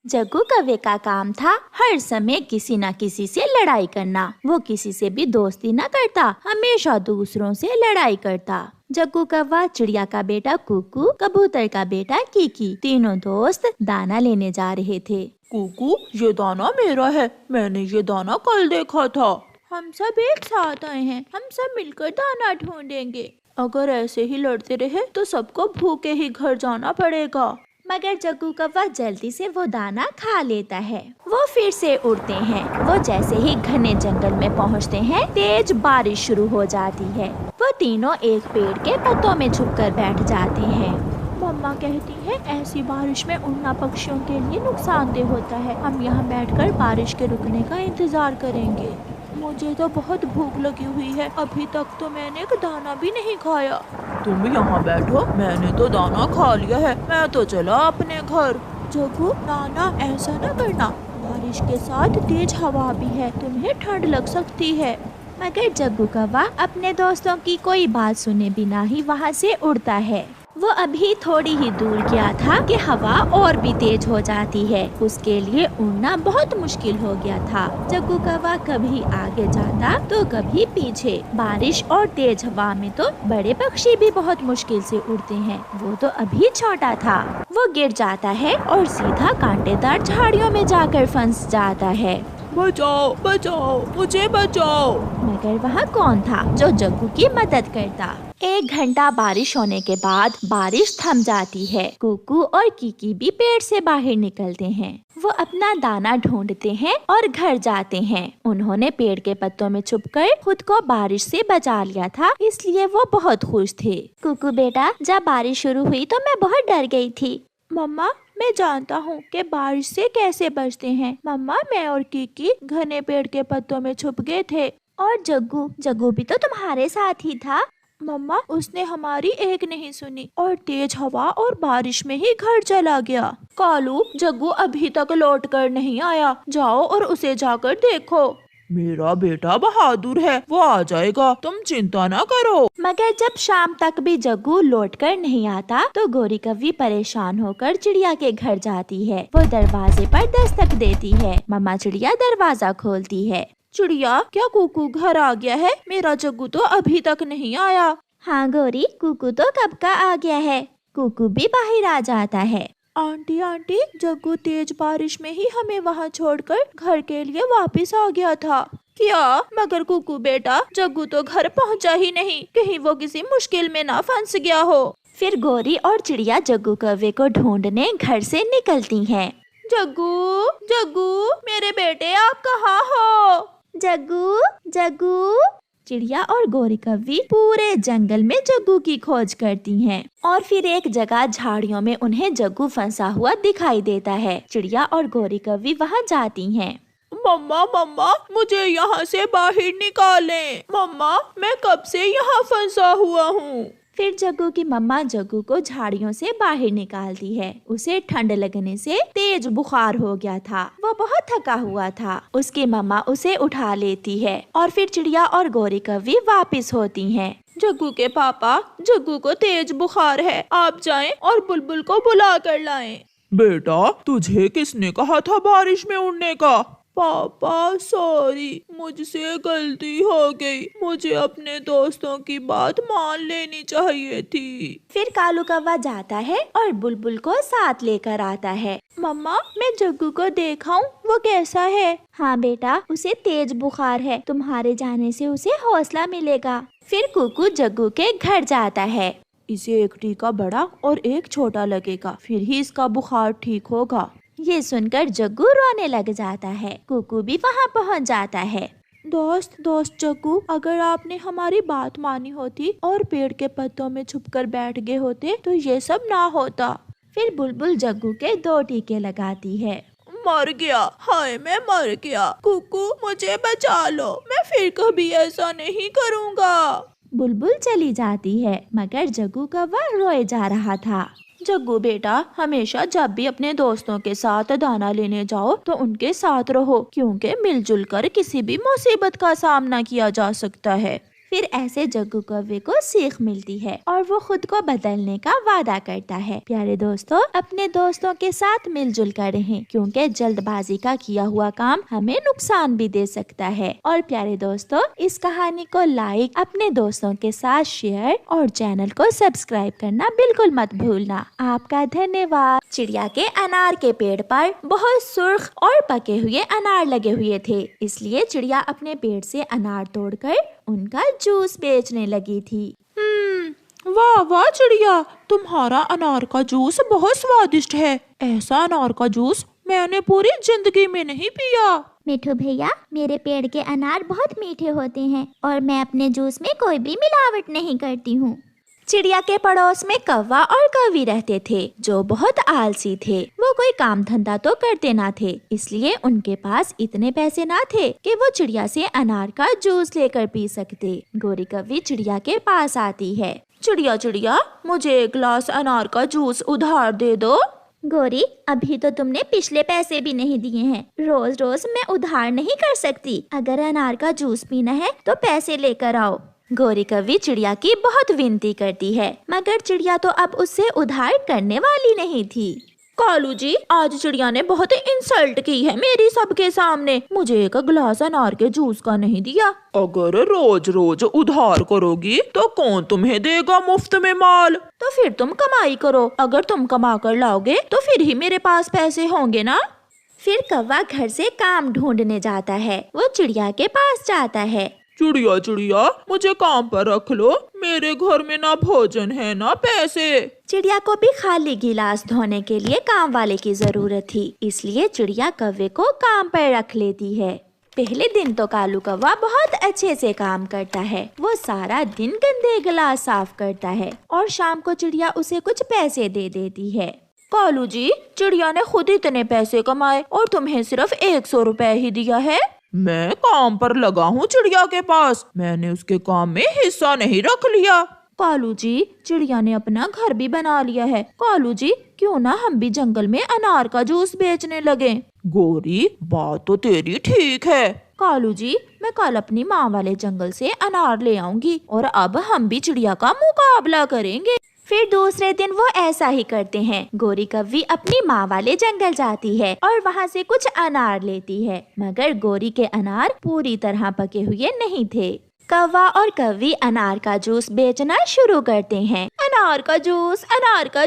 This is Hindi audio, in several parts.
जग्गू कौवे का काम था हर समय किसी न किसी से लड़ाई करना। वो किसी से भी दोस्ती न करता, हमेशा दूसरों से लड़ाई करता। जग्गू कौवा, चिड़िया का बेटा कुकू, कबूतर का बेटा कीकी, तीनों दोस्त दाना लेने जा रहे थे। कुकू, ये दाना मेरा है, मैंने ये दाना कल देखा था। हम सब एक साथ आए हैं, हम सब मिलकर दाना ढूंढेंगे। अगर ऐसे ही लड़ते रहे तो सबको भूखे ही घर जाना पड़ेगा। मगर जग्गू कौवा जल्दी से वो दाना खा लेता है। वो फिर से उड़ते हैं। वो जैसे ही घने जंगल में पहुंचते हैं, तेज बारिश शुरू हो जाती है। वो तीनों एक पेड़ के पत्तों में छुपकर बैठ जाते हैं। मम्मा कहती है ऐसी बारिश में उड़ना पक्षियों के लिए नुकसानदेह होता है। हम यहाँ बैठकर बारिश के रुकने का इंतजार करेंगे। मुझे तो बहुत भूख लगी हुई है, अभी तक तो मैंने एक दाना भी नहीं खाया। तुम यहाँ बैठो, मैंने तो दाना खा लिया है, मैं तो चला अपने घर। जग्गू, नाना ऐसा न करना, बारिश के साथ तेज हवा भी है, तुम्हें ठंड लग सकती है। मगर जग्गू कौवा अपने दोस्तों की कोई बात सुने बिना ही वहाँ से उड़ता है। वो अभी थोड़ी ही दूर गया था कि हवा और भी तेज हो जाती है। उसके लिए उड़ना बहुत मुश्किल हो गया था। जग्गू कौवा कभी आगे जाता तो कभी पीछे। बारिश और तेज हवा में तो बड़े पक्षी भी बहुत मुश्किल से उड़ते हैं। वो तो अभी छोटा था। वो गिर जाता है और सीधा कांटेदार झाड़ियों में जाकर फंस जाता है। बचाओ बचाओ, मुझे बचाओ। मगर वहाँ कौन था जो जग्गू की मदद करता। 1 घंटा बारिश होने के बाद बारिश थम जाती है। कुकू और कीकी भी पेड़ से बाहर निकलते हैं। वो अपना दाना ढूंढते हैं और घर जाते हैं। उन्होंने पेड़ के पत्तों में छुपकर खुद को बारिश से बचा लिया था, इसलिए वो बहुत खुश थे। कुकू बेटा, जब बारिश शुरू हुई तो मैं बहुत डर गई थी। मम्मा, मैं जानता हूँ कि बारिश से कैसे बचते हैं। मम्मा, मैं और कीकी घने पेड़ के पत्तों में छुप गए थे। और जग्गू भी तो तुम्हारे साथ ही था। मम्मा, उसने हमारी एक नहीं सुनी और तेज हवा और बारिश में ही घर चला गया। कालू, जग्गू अभी तक लौट कर नहीं आया, जाओ और उसे जाकर देखो। मेरा बेटा बहादुर है, वो आ जाएगा, तुम चिंता ना करो। मगर जब शाम तक भी जग्गू लौटकर नहीं आता तो गोरी कौवी परेशान होकर चिड़िया के घर जाती है। वो दरवाजे पर दस्तक देती है। मम्मा चिड़िया दरवाजा खोलती है। चिड़िया, क्या कुकू घर आ गया है? मेरा जग्गू तो अभी तक नहीं आया। हाँ गोरी, कुकू तो कब का आ गया है। कुकू भी बाहर आ जाता है। आंटी आंटी, जग्गू तेज बारिश में ही हमें वहाँ छोड़कर घर के लिए वापस आ गया था। क्या? मगर कुकू बेटा, जग्गू तो घर पहुँचा ही नहीं, कहीं वो किसी मुश्किल में ना फंस गया हो। फिर गोरी और चिड़िया जग्गू कौवे को ढूंढने घर से निकलती हैं। जग्गू, जग्गू, मेरे बेटे आप कहाँ हो? जग्गू, जग्गू। चिड़िया और गोरी कौवी पूरे जंगल में जग्गू की खोज करती हैं और फिर एक जगह झाड़ियों में उन्हें जग्गू फंसा हुआ दिखाई देता है। चिड़िया और गोरी कौवी वहाँ जाती हैं। मम्मा मम्मा, मुझे यहाँ से बाहर निकालें। मम्मा, मैं कब से यहाँ फंसा हुआ हूँ। फिर जग्गू की मम्मा जग्गू को झाड़ियों से बाहर निकालती है। उसे ठंड लगने से तेज बुखार हो गया था। वो बहुत थका हुआ था। उसकी मम्मा उसे उठा लेती है और फिर चिड़िया और गोरी कौवी वापस होती हैं। जग्गू के पापा, जग्गू को तेज बुखार है, आप जाएं और बुलबुल को बुला कर लाएं। बेटा, तुझे किसने कहा था बारिश में उड़ने का? पापा सॉरी, मुझसे गलती हो गई, मुझे अपने दोस्तों की बात मान लेनी चाहिए थी। फिर कालू कौवा जाता है और बुलबुल को साथ लेकर आता है। मम्मा, मैं जग्गू को देखाऊं, वो कैसा है? हाँ बेटा, उसे तेज बुखार है, तुम्हारे जाने से उसे हौसला मिलेगा। फिर कुकू जग्गू के घर जाता है। इसे एक टीका बड़ा और एक छोटा लगेगा, फिर ही इसका बुखार ठीक होगा। ये सुनकर जग्गू रोने लग जाता है। कुकू भी वहाँ पहुँच जाता है। दोस्त जग्गू, अगर आपने हमारी बात मानी होती और पेड़ के पत्तों में छुपकर बैठ गए होते तो ये सब ना होता। फिर बुलबुल जग्गू के 2 टीके लगाती है। मर गया, हाय मैं मर गया। कुकू, मुझे बचा लो, मैं फिर कभी ऐसा नहीं करूँगा। बुलबुल चली जाती है मगर जग्गू कौवा रोए जा रहा था। जग्गू बेटा, हमेशा जब भी अपने दोस्तों के साथ दाना लेने जाओ तो उनके साथ रहो, क्योंकि मिलजुल कर किसी भी मुसीबत का सामना किया जा सकता है। फिर ऐसे जग्गू कौवे को सीख मिलती है और वो खुद को बदलने का वादा करता है। प्यारे दोस्तों, अपने दोस्तों के साथ मिलजुल कर रहें, क्योंकि जल्दबाजी का किया हुआ काम हमें नुकसान भी दे सकता है। और प्यारे दोस्तों, इस कहानी को लाइक, अपने दोस्तों के साथ शेयर और चैनल को सब्सक्राइब करना बिल्कुल मत भूलना। आपका धन्यवाद। चिड़िया के अनार के पेड़ पर बहुत सुर्ख और पके हुए अनार लगे हुए थे, इसलिए चिड़िया अपने पेड़ से अनार तोड़कर उनका जूस बेचने लगी थी। वाह वाह चिड़िया, तुम्हारा अनार का जूस बहुत स्वादिष्ट है। ऐसा अनार का जूस मैंने पूरी जिंदगी में नहीं पिया। मिठू भैया, मेरे पेड़ के अनार बहुत मीठे होते हैं और मैं अपने जूस में कोई भी मिलावट नहीं करती हूँ। चिड़िया के पड़ोस में कौवा और कौवी रहते थे, जो बहुत आलसी थे। वो कोई काम धंधा तो करते ना थे, इसलिए उनके पास इतने पैसे ना थे कि वो चिड़िया से अनार का जूस लेकर पी सकते। गोरी कौवी चिड़िया के पास आती है। चिड़िया चिड़िया, मुझे एक गिलास अनार का जूस उधार दे दो। गोरी, अभी तो तुमने पिछले पैसे भी नहीं दिए हैं। रोज रोज मैं उधार नहीं कर सकती। अगर अनार का जूस पीना है तो पैसे लेकर आओ। गोरी कौवी चिड़िया की बहुत विनती करती है, मगर चिड़िया तो अब उससे उधार करने वाली नहीं थी। कालू जी, आज चिड़िया ने बहुत इंसल्ट की है मेरी सबके सामने। मुझे एक गिलास अनार के जूस का नहीं दिया। अगर रोज रोज उधार करोगी तो कौन तुम्हें देगा मुफ्त में माल? तो फिर तुम कमाई करो। अगर तुम कमा कर लाओगे तो फिर ही मेरे पास पैसे होंगे ना। फिर कौवा घर से काम ढूंढने जाता है। वो चिड़िया के पास जाता है। चिड़िया चिड़िया, मुझे काम पर रख लो। मेरे घर में ना भोजन है ना पैसे। चिड़िया को भी खाली गिलास धोने के लिए काम वाले की जरूरत थी, इसलिए चिड़िया कौवे को काम पर रख लेती है। पहले दिन तो कालू कौवा बहुत अच्छे से काम करता है। वो सारा दिन गंदे गिलास साफ करता है और शाम को चिड़िया उसे कुछ पैसे दे देती है। कालू जी, चिड़िया ने खुद इतने पैसे कमाए और तुम्हें सिर्फ 100 रुपए ही दिया है। मैं काम पर लगा हूँ चिड़िया के पास, मैंने उसके काम में हिस्सा नहीं रख लिया। कालू जी, चिड़िया ने अपना घर भी बना लिया है। कालू जी, क्यों ना हम भी जंगल में अनार का जूस बेचने लगे। गोरी, बात तो तेरी ठीक है। कालू जी, मैं कल अपनी माँ वाले जंगल से अनार ले आऊंगी और अब हम भी चिड़िया का मुकाबला करेंगे। फिर दूसरे दिन वो ऐसा ही करते हैं। गोरी कौवी अपनी माँ वाले जंगल जाती है और वहाँ से कुछ अनार लेती है, मगर गोरी के अनार पूरी तरह पके हुए नहीं थे। कौवा और कौवी अनार का जूस बेचना शुरू करते हैं। अनार का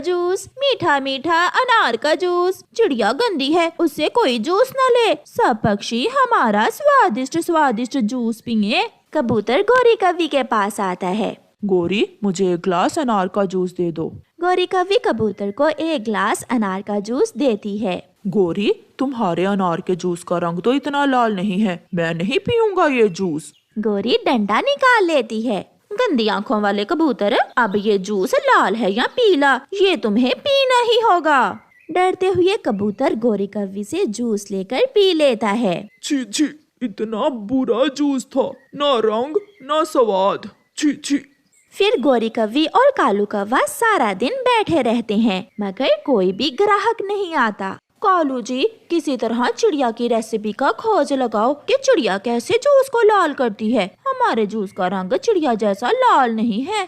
जूस, मीठा मीठा अनार का जूस। चिड़िया गंदी है, उससे कोई जूस न ले। सब पक्षी हमारा स्वादिष्ट स्वादिष्ट जूस पिए। कबूतर गोरी कौवी के पास आता है। गोरी, मुझे एक गिलास अनार का जूस दे दो। गोरी कौवी कबूतर को एक गिलास अनार का जूस देती है। गोरी, तुम्हारे अनार के जूस का रंग तो इतना लाल नहीं है, मैं नहीं पीऊंगा ये जूस। गोरी डंडा निकाल लेती है। गंदी आंखों वाले कबूतर, अब ये जूस लाल है या पीला, ये तुम्हें पीना ही होगा। डरते हुए कबूतर गोरी कौवी से जूस लेकर पी लेता है। छी छी, इतना बुरा जूस था, ना रंग ना स्वाद, छी छी। फिर गोरी कौवी और कालू कौवा सारा दिन बैठे रहते हैं, मगर कोई भी ग्राहक नहीं आता। कालू जी, किसी तरह चिड़िया की रेसिपी का खोज लगाओ कि चिड़िया कैसे जूस को लाल करती है। हमारे जूस का रंग चिड़िया जैसा लाल नहीं है।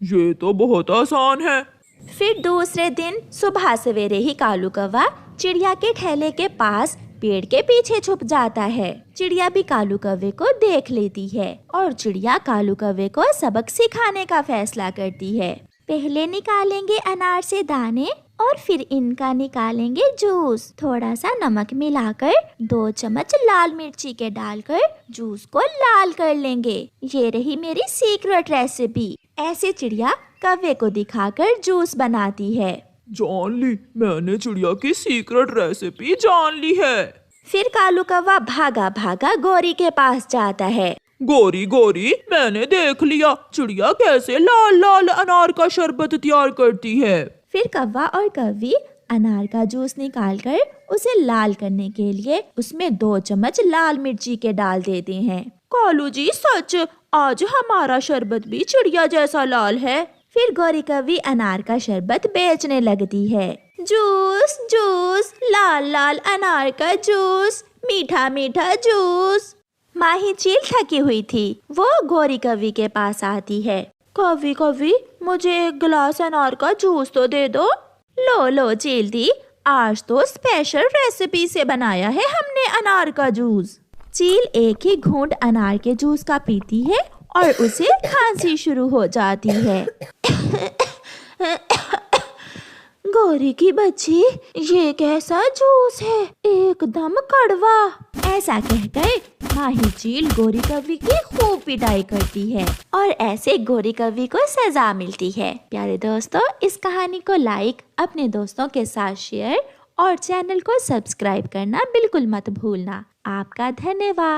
ये तो बहुत आसान है। फिर दूसरे दिन सुबह सवेरे ही कालू कौवा चिड़िया के ठेले के पास पेड़ के पीछे छुप जाता है। चिड़िया भी कालू कौवे को देख लेती है और चिड़िया कालू कौवे को सबक सिखाने का फैसला करती है। पहले निकालेंगे अनार से दाने और फिर इनका निकालेंगे जूस। थोड़ा सा नमक मिलाकर 2 चम्मच लाल मिर्ची के डालकर जूस को लाल कर लेंगे। ये रही मेरी सीक्रेट रेसिपी। ऐसे चिड़िया कौवे को दिखाकर जूस बनाती है। जान ली, मैंने चिड़िया की सीक्रेट रेसिपी जान ली है। फिर कालू कौवा भागा भागा गोरी के पास जाता है। गोरी गोरी, मैंने देख लिया चिड़िया कैसे लाल लाल अनार का शरबत तैयार करती है। फिर कौवा और कौवी अनार का जूस निकालकर उसे लाल करने के लिए उसमें 2 चम्मच लाल मिर्ची के डाल देते हैं। कालू जी, सच आज हमारा शरबत भी चिड़िया जैसा लाल है। फिर गोरी कौवी अनार का शरबत बेचने लगती है। जूस जूस, लाल लाल अनार का जूस, मीठा मीठा जूस। माही चील थकी हुई थी। वो गोरी कवि के पास आती है। कवि कवि, मुझे एक गिलास अनार का जूस तो दे दो। लो लो चील दी, आज तो स्पेशल रेसिपी से बनाया है हमने अनार का जूस। चील एक ही घूंट अनार के जूस का पीती है और उसे खांसी शुरू हो जाती है। गोरी की बच्ची, ये कैसा जूस है, एकदम कड़वा। ऐसा कहकर माही चील गोरी कवि की खूब पिटाई करती है और ऐसे गोरी कवि को सजा मिलती है। प्यारे दोस्तों, इस कहानी को लाइक, अपने दोस्तों के साथ शेयर और चैनल को सब्सक्राइब करना बिल्कुल मत भूलना। आपका धन्यवाद।